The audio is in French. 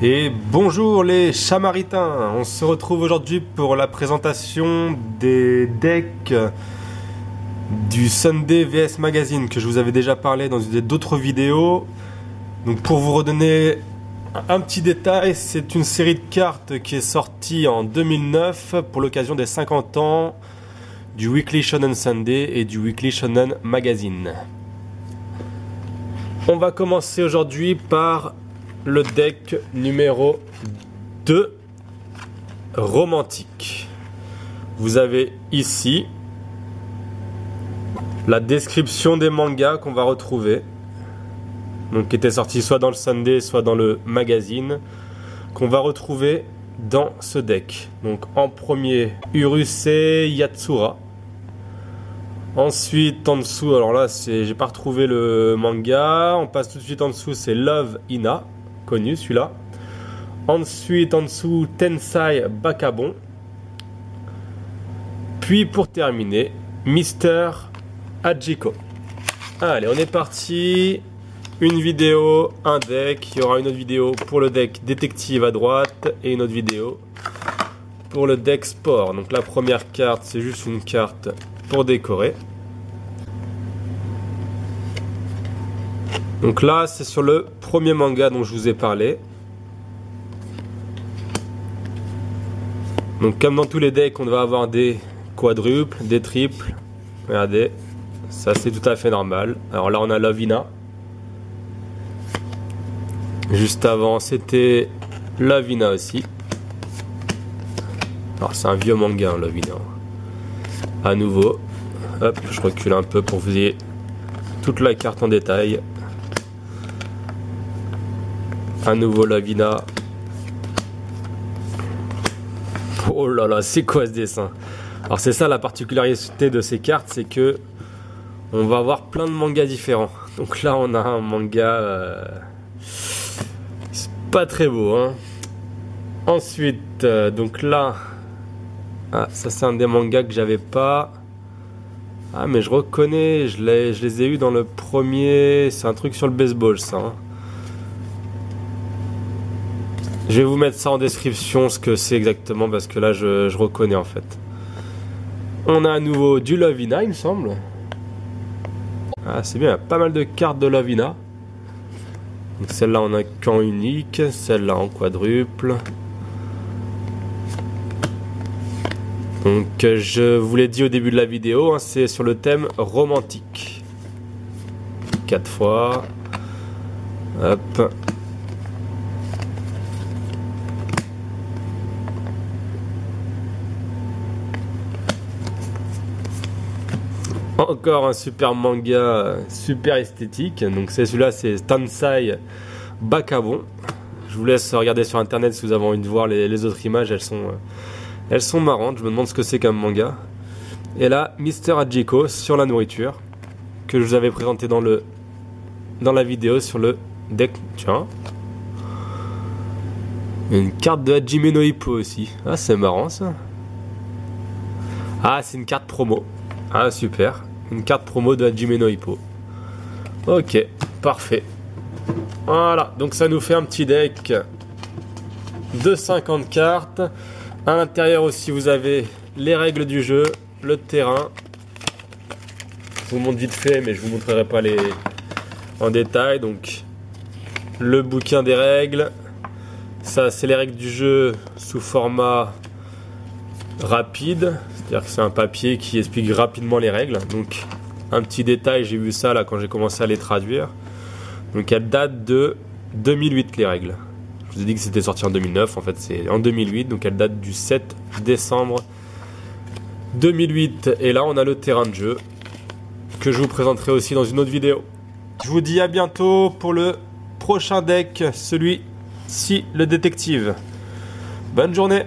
Et bonjour les chamaritains, on se retrouve aujourd'hui pour la présentation des decks du Sunday VS Magazine que je vous avais déjà parlé dans d'autres vidéos. Donc pour vous redonner un petit détail, c'est une série de cartes qui est sortie en 2009 pour l'occasion des 50 ans du Weekly Shonen Sunday et du Weekly Shonen Magazine. On va commencer aujourd'hui par le deck numéro 2, romantique. Vous avez ici la description des mangas qu'on va retrouver, donc qui étaient sortis soit dans le Sunday, soit dans le magazine, qu'on va retrouver dans ce deck. Donc en premier, Urusei Yatsura. Ensuite, en dessous, alors là, j'ai pas retrouvé le manga. On passe tout de suite en dessous, c'est Love Hina. Connu celui-là. Ensuite en dessous Tensai Bakabon. Puis pour terminer Mr. Hachiko. Allez, on est parti. Une vidéo, un deck. Il y aura une autre vidéo pour le deck détective à droite et une autre vidéo pour le deck sport. Donc la première carte, c'est juste une carte pour décorer. Donc là, c'est sur le premier manga dont je vous ai parlé. Donc comme dans tous les decks, on va avoir des quadruples, des triples. Regardez, ça c'est tout à fait normal. Alors là, on a Love Hina. Juste avant, c'était Love Hina aussi. Alors c'est un vieux manga, hein, Love Hina. À nouveau, hop, je recule un peu pour que vous ayez toute la carte en détail. À nouveau Love Hina. Oh là là, c'est quoi ce dessin? Alors c'est ça la particularité de ces cartes, c'est que on va avoir plein de mangas différents. Donc là on a un manga c'est pas très beau, hein. Ensuite, donc là, ça c'est un des mangas que j'avais pas. Ah mais je reconnais, je les ai eu dans le premier. C'est un truc sur le baseball, ça, hein. Je vais vous mettre ça en description, ce que c'est exactement, parce que là, je reconnais en fait. On a à nouveau du Love Hina, il me semble. Ah, c'est bien, il y a pas mal de cartes de Love Hina. Donc celle-là, on a qu'en unique, celle-là en quadruple. Donc, je vous l'ai dit au début de la vidéo, hein, c'est sur le thème romantique. 4 fois. Hop. Encore un super manga, super esthétique. Donc c'est celui-là, c'est Tensai Bakabon. Je vous laisse regarder sur internet si vous avez envie de voir les autres images. Elles sont marrantes. Je me demande ce que c'est comme manga. Et là, Mr. Hachiko sur la nourriture, que je vous avais présenté dans la vidéo sur le deck. Tiens, une carte de Hajime no Ippo aussi. Ah, c'est marrant ça. Ah, c'est une carte promo. Ah, super. Une carte promo de Hajime no Ippo. Ok, parfait. Voilà, donc ça nous fait un petit deck de 50 cartes. À l'intérieur aussi, vous avez les règles du jeu, le terrain. Je vous montre vite fait, mais je vous montrerai pas en détail. Donc, le bouquin des règles. Ça, c'est les règles du jeu sous format rapide. C'est-à-dire que c'est un papier qui explique rapidement les règles. Donc, un petit détail, j'ai vu ça là quand j'ai commencé à les traduire. Donc, elles datent de 2008, les règles. Je vous ai dit que c'était sorti en 2009. En fait, c'est en 2008. Donc, elles datent du 7 décembre 2008. Et là, on a le terrain de jeu que je vous présenterai aussi dans une autre vidéo. Je vous dis à bientôt pour le prochain deck, celui-ci, le détective. Bonne journée!